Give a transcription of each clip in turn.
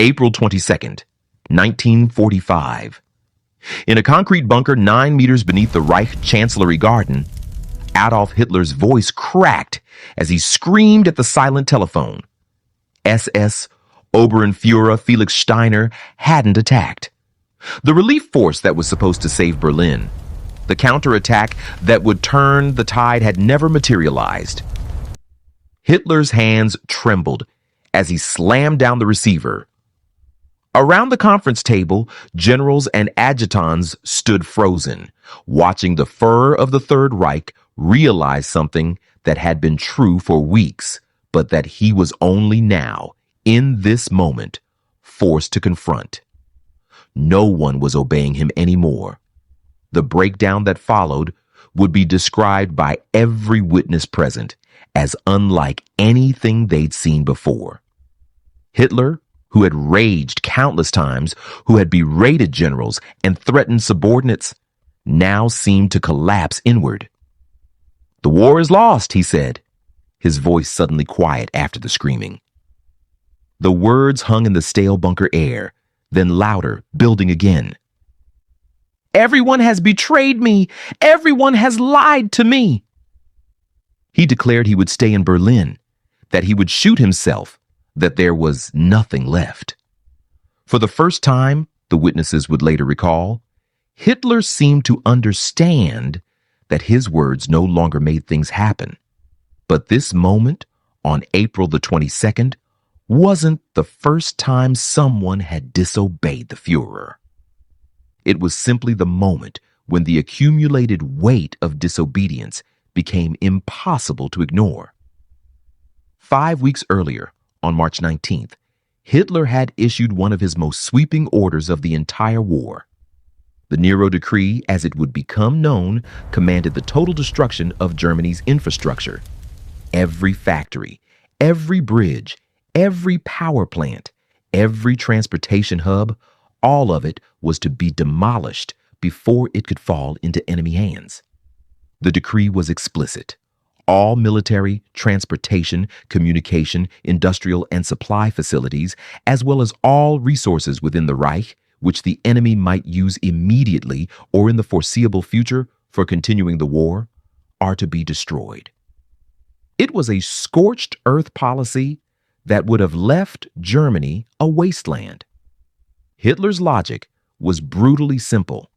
April 22nd, 1945. In a concrete bunker 9 meters beneath the Reich Chancellery Garden, Adolf Hitler's voice cracked as he screamed at the silent telephone. SS Oberenführer Felix Steiner hadn't attacked. The relief force that was supposed to save Berlin, the counterattack that would turn the tide, had never materialized. Hitler's hands trembled as he slammed down the receiver. Around the conference table, generals and adjutants stood frozen, watching the Führer of the Third Reich realize something that had been true for weeks, but that he was only now, in this moment, forced to confront. No one was obeying him anymore. The breakdown that followed would be described by every witness present as unlike anything they'd seen before. Hitler, who had raged countless times, who had berated generals and threatened subordinates, now seemed to collapse inward. "The war is lost," he said, his voice suddenly quiet after the screaming. The words hung in the stale bunker air, then louder, building again. "Everyone has betrayed me. Everyone has lied to me." He declared he would stay in Berlin, that he would shoot himself, that there was nothing left. For the first time, the witnesses would later recall, Hitler seemed to understand that his words no longer made things happen. But this moment, on April the 22nd, wasn't the first time someone had disobeyed the Führer. It was simply the moment when the accumulated weight of disobedience became impossible to ignore. 5 weeks earlier, on March 19th, Hitler had issued one of his most sweeping orders of the entire war. The Nero Decree, as it would become known, commanded the total destruction of Germany's infrastructure. Every factory, every bridge, every power plant, every transportation hub, all of it was to be demolished before it could fall into enemy hands. The decree was explicit. All military, transportation, communication, industrial, and supply facilities, as well as all resources within the Reich, which the enemy might use immediately or in the foreseeable future for continuing the war, are to be destroyed. It was a scorched earth policy that would have left Germany a wasteland. Hitler's logic was brutally simple.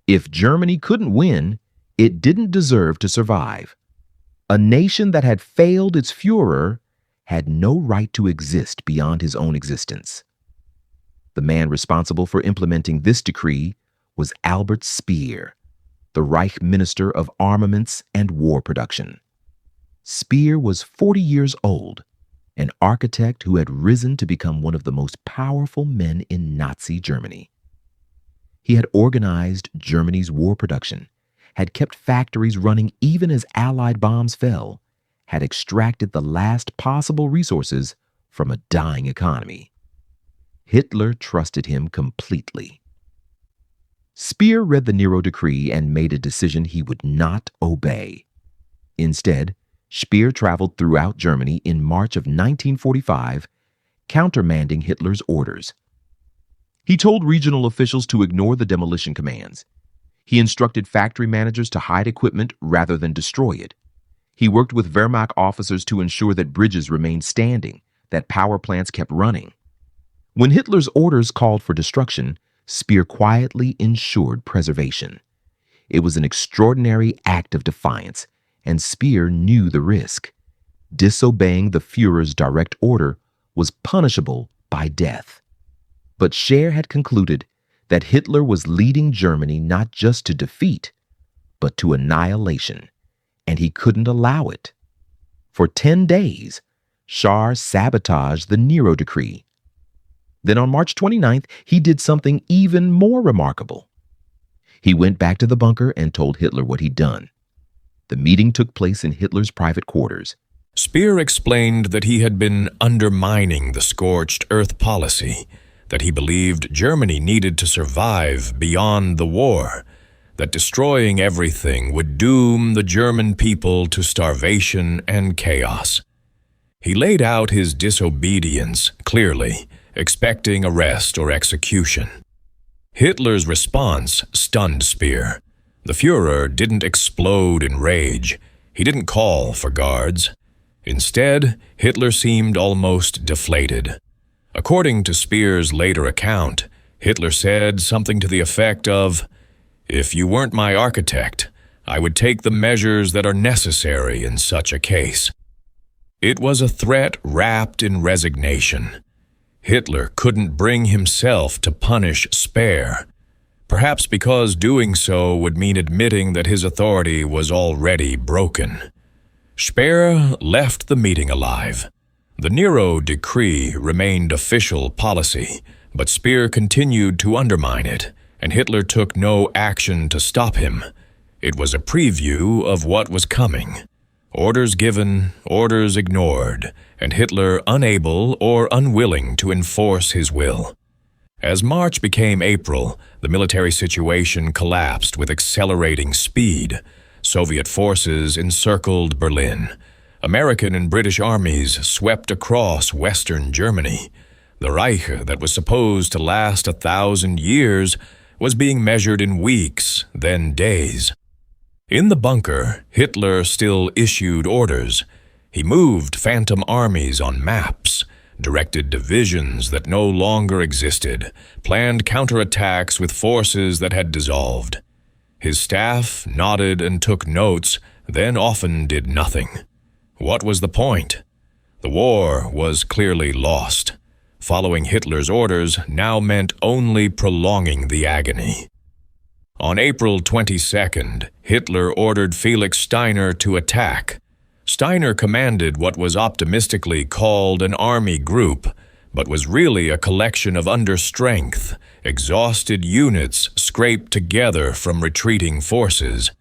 If Germany couldn't win, it didn't deserve to survive. A nation that had failed its Führer had no right to exist beyond his own existence. The man responsible for implementing this decree was Albert Speer, the Reich Minister of Armaments and War Production. Speer was 40 years old, an architect who had risen to become one of the most powerful men in Nazi Germany. He had organized Germany's war production, had kept factories running even as Allied bombs fell, had extracted the last possible resources from a dying economy. Hitler trusted him completely. Speer read the Nero Decree and made a decision he would not obey. Instead, Speer traveled throughout Germany in March of 1945, countermanding Hitler's orders. He told regional officials to ignore the demolition commands. He instructed factory managers to hide equipment rather than destroy it. He worked with Wehrmacht officers to ensure that bridges remained standing, that power plants kept running. When Hitler's orders called for destruction, Speer quietly ensured preservation. It was an extraordinary act of defiance, and Speer knew the risk. Disobeying the Führer's direct order was punishable by death. But Speer had concluded that Hitler was leading Germany not just to defeat, but to annihilation, and he couldn't allow it. For 10 days, Speer sabotaged the Nero Decree. Then on March 29th, he did something even more remarkable. He went back to the bunker and told Hitler what he'd done. The meeting took place in Hitler's private quarters. Speer explained that he had been undermining the scorched earth policy, that he believed Germany needed to survive beyond the war, that destroying everything would doom the German people to starvation and chaos. He laid out his disobedience clearly expecting arrest or execution. Hitler's response stunned Speer. The Führer didn't explode in rage. He didn't call for guards. Instead, Hitler seemed almost deflated. According to Speer's later account, Hitler said something to the effect of, "If you weren't my architect, I would take the measures that are necessary in such a case." It was a threat wrapped in resignation. Hitler couldn't bring himself to punish Speer, perhaps because doing so would mean admitting that his authority was already broken. Speer left the meeting alive. The Nero decree remained official policy, but Speer continued to undermine it, and Hitler took no action to stop him. It was a preview of what was coming. Orders given, orders ignored, and Hitler unable or unwilling to enforce his will. As March became April, the military situation collapsed with accelerating speed. Soviet forces encircled Berlin. American and British armies swept across Western Germany. The Reich that was supposed to last 1,000 years was being measured in weeks, then days. In the bunker, Hitler still issued orders. He moved phantom armies on maps, directed divisions that no longer existed, planned counterattacks with forces that had dissolved. His staff nodded and took notes, then often did nothing. What was the point? The war was clearly lost. Following Hitler's orders now meant only prolonging the agony. On April 22nd, Hitler ordered Felix Steiner to attack. Steiner commanded what was optimistically called an army group, but was really a collection of understrength, exhausted units scraped together from retreating forces.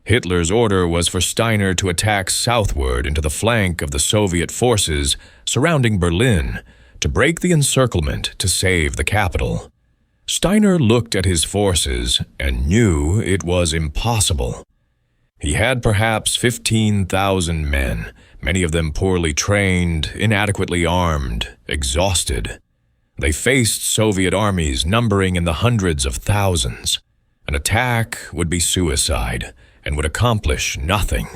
Hitler's order was for Steiner to attack southward into the flank of the Soviet forces surrounding Berlin, to break the encirclement to save the capital. Steiner looked at his forces and knew it was impossible. He had perhaps 15,000 men, many of them poorly trained, inadequately armed, exhausted. They faced Soviet armies numbering in the hundreds of thousands. An attack would be suicide and would accomplish nothing.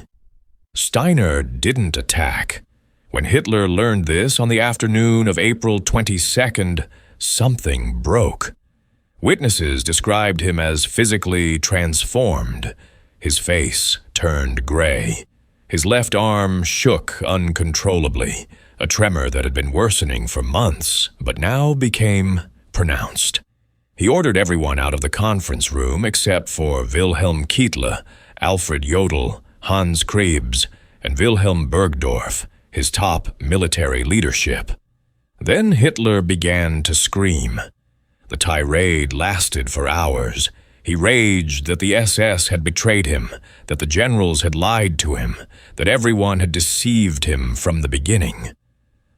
Steiner didn't attack. When Hitler learned this on the afternoon of April 22nd, something broke. Witnesses described him as physically transformed. His face turned gray. His left arm shook uncontrollably, a tremor that had been worsening for months, but now became pronounced. He ordered everyone out of the conference room except for Wilhelm Keitel, Alfred Jodl, Hans Krebs, and Wilhelm Burgdorf, his top military leadership. Then Hitler began to scream. The tirade lasted for hours. He raged that the SS had betrayed him, that the generals had lied to him, that everyone had deceived him from the beginning.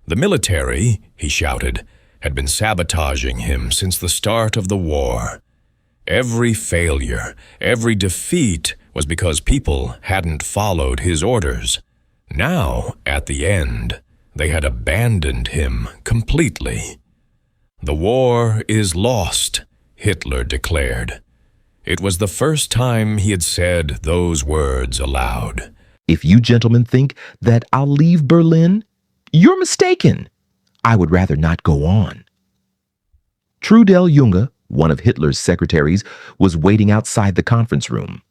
The military, he shouted, had been sabotaging him since the start of the war. Every failure, every defeat was because people hadn't followed his orders. Now, at the end, they had abandoned him completely. "The war is lost," Hitler declared. It was the first time he had said those words aloud. If you gentlemen think that I'll leave Berlin, you're mistaken. I would rather not go on. Trudel Junge, one of Hitler's secretaries, was waiting outside the conference room.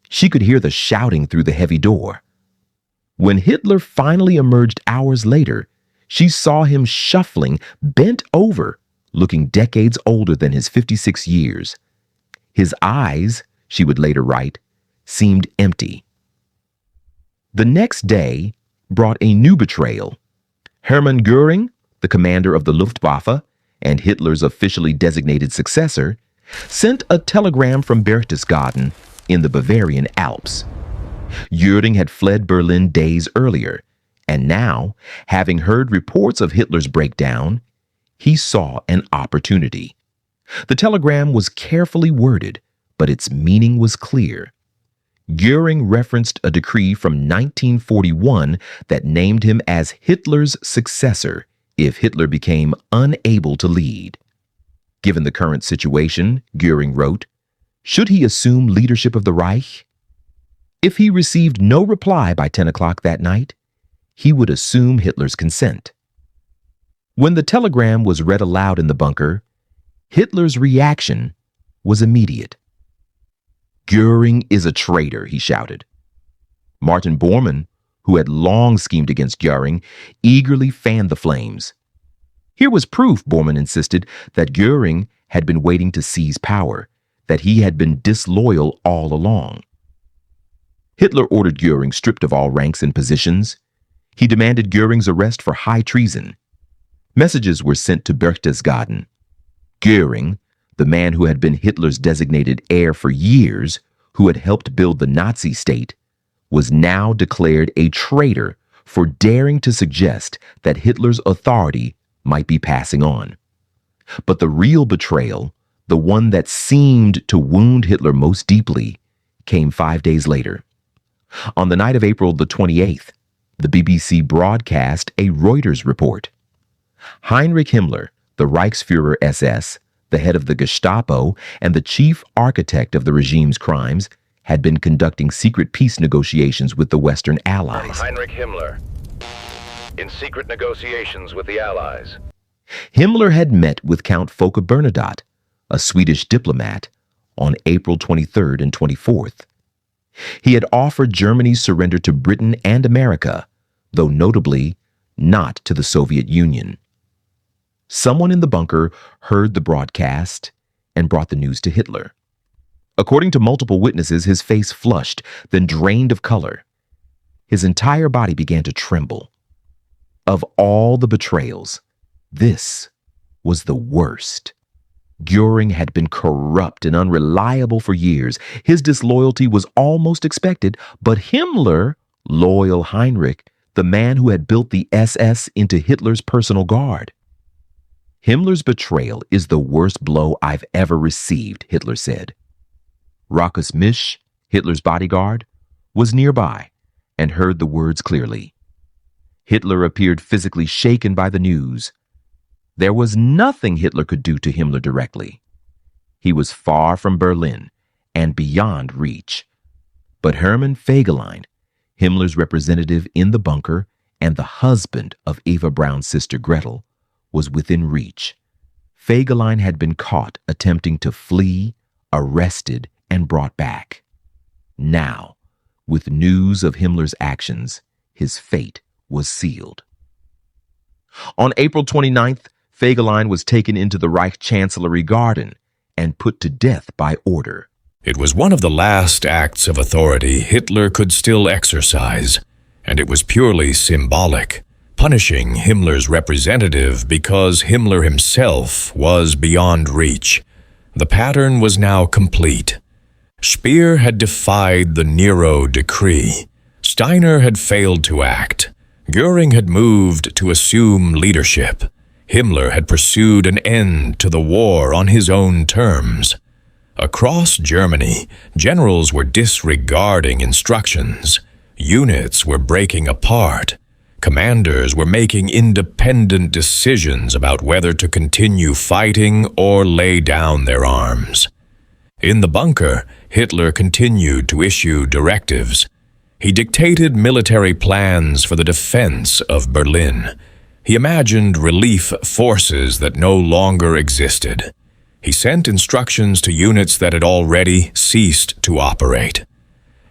She could hear the shouting through the heavy door. When Hitler finally emerged hours later, she saw him shuffling, bent over, looking decades older than his 56 years. His eyes, she would later write, seemed empty. The next day brought a new betrayal. Hermann Göring, the commander of the Luftwaffe and Hitler's officially designated successor, sent a telegram from Berchtesgaden in the Bavarian Alps. Göring had fled Berlin days earlier, and now, having heard reports of Hitler's breakdown, he saw an opportunity. The telegram was carefully worded, but its meaning was clear. Göring referenced a decree from 1941 that named him as Hitler's successor if Hitler became unable to lead. Given the current situation, Göring wrote, should he assume leadership of the Reich? If he received no reply by 10 o'clock that night, he would assume Hitler's consent. When the telegram was read aloud in the bunker, Hitler's reaction was immediate. Göring is a traitor, he shouted. Martin Bormann, who had long schemed against Göring, eagerly fanned the flames. Here was proof, Bormann insisted, that Göring had been waiting to seize power, that he had been disloyal all along. Hitler ordered Göring stripped of all ranks and positions. He demanded Göring's arrest for high treason. Messages were sent to Berchtesgaden. Göring, the man who had been Hitler's designated heir for years, who had helped build the Nazi state, was now declared a traitor for daring to suggest that Hitler's authority might be passing on. But the real betrayal, the one that seemed to wound Hitler most deeply, came 5 days later. On the night of April the 28th, the BBC broadcast a Reuters report. Heinrich Himmler, the Reichsführer SS, the head of the Gestapo, and the chief architect of the regime's crimes, had been conducting secret peace negotiations with the Western Allies. Heinrich Himmler, in secret negotiations with the Allies. Himmler had met with Count Folke Bernadotte, a Swedish diplomat, on April 23rd and 24th. He had offered Germany's surrender to Britain and America, though notably not to the Soviet Union. Someone in the bunker heard the broadcast and brought the news to Hitler. According to multiple witnesses, his face flushed, then drained of color. His entire body began to tremble. Of all the betrayals, this was the worst. Göring had been corrupt and unreliable for years. His disloyalty was almost expected, but Himmler, loyal Heinrich, the man who had built the SS into Hitler's personal guard. Himmler's betrayal is the worst blow I've ever received, Hitler said. Rockus Misch, Hitler's bodyguard, was nearby and heard the words clearly. Hitler appeared physically shaken by the news. There was nothing Hitler could do to Himmler directly. He was far from Berlin and beyond reach. But Hermann Fegelein, Himmler's representative in the bunker and the husband of Eva Braun's sister Gretel, was within reach. Fegelein had been caught attempting to flee, arrested, and brought back. Now, with news of Himmler's actions, his fate was sealed. On April 29th, Fegelein was taken into the Reich Chancellery Garden and put to death by order. It was one of the last acts of authority Hitler could still exercise, and it was purely symbolic, punishing Himmler's representative because Himmler himself was beyond reach. The pattern was now complete. Speer had defied the Nero decree. Steiner had failed to act. Göring had moved to assume leadership. Himmler had pursued an end to the war on his own terms. Across Germany, generals were disregarding instructions. Units were breaking apart. Commanders were making independent decisions about whether to continue fighting or lay down their arms. In the bunker, Hitler continued to issue directives. He dictated military plans for the defense of Berlin. He imagined relief forces that no longer existed. He sent instructions to units that had already ceased to operate.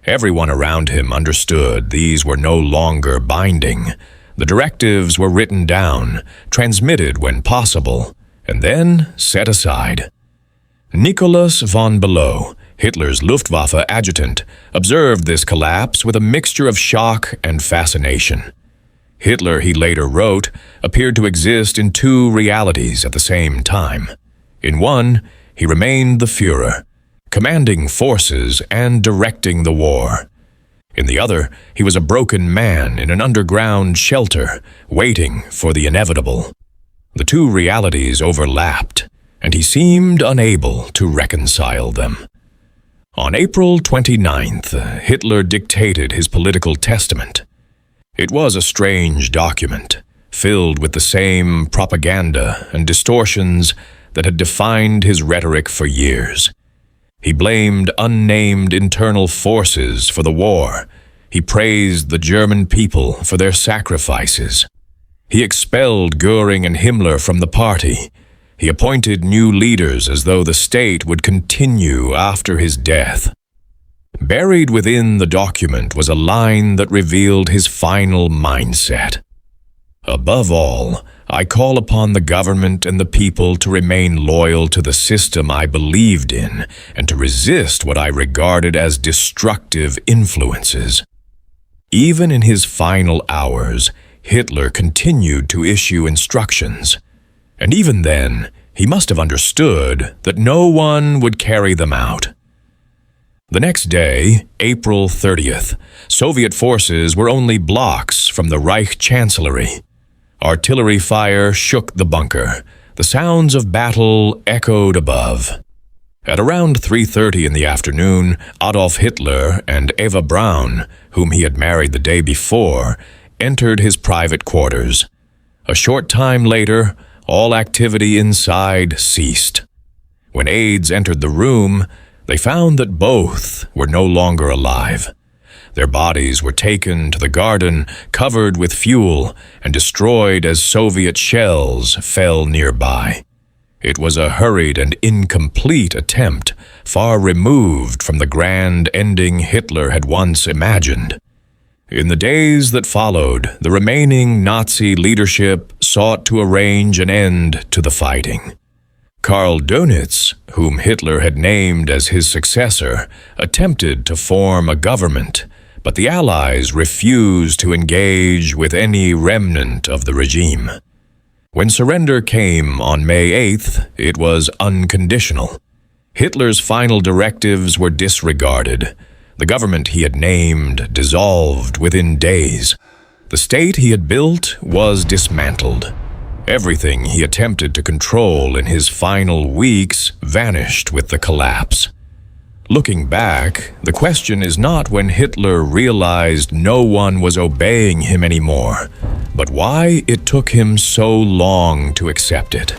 Everyone around him understood these were no longer binding. The directives were written down, transmitted when possible, and then set aside. Nicholas von Below, Hitler's Luftwaffe adjutant, observed this collapse with a mixture of shock and fascination. Hitler, he later wrote, appeared to exist in two realities at the same time. In one, he remained the Führer, commanding forces and directing the war. In the other, he was a broken man in an underground shelter, waiting for the inevitable. The two realities overlapped, and he seemed unable to reconcile them. On April 29th, Hitler dictated his political testament. It was a strange document, filled with the same propaganda and distortions that had defined his rhetoric for years. He blamed unnamed internal forces for the war. He praised the German people for their sacrifices. He expelled Göring and Himmler from the party. He appointed new leaders as though the state would continue after his death. Buried within the document was a line that revealed his final mindset. Above all, I call upon the government and the people to remain loyal to the system I believed in and to resist what I regarded as destructive influences. Even in his final hours, Hitler continued to issue instructions. And even then, he must have understood that no one would carry them out. The next day, April 30th, Soviet forces were only blocks from the Reich Chancellery. Artillery fire shook the bunker. The sounds of battle echoed above. At around 3:30 in the afternoon, Adolf Hitler and Eva Braun, whom he had married the day before, entered his private quarters. A short time later, all activity inside ceased. When aides entered the room, they found that both were no longer alive. Their bodies were taken to the garden, covered with fuel, and destroyed as Soviet shells fell nearby. It was a hurried and incomplete attempt, far removed from the grand ending Hitler had once imagined. In the days that followed, the remaining Nazi leadership sought to arrange an end to the fighting. Karl Dönitz, whom Hitler had named as his successor, attempted to form a government, but the Allies refused to engage with any remnant of the regime. When surrender came on May 8th, it was unconditional. Hitler's final directives were disregarded. The government he had named dissolved within days. The state he had built was dismantled. Everything he attempted to control in his final weeks vanished with the collapse. Looking back, the question is not when Hitler realized no one was obeying him anymore, but why it took him so long to accept it.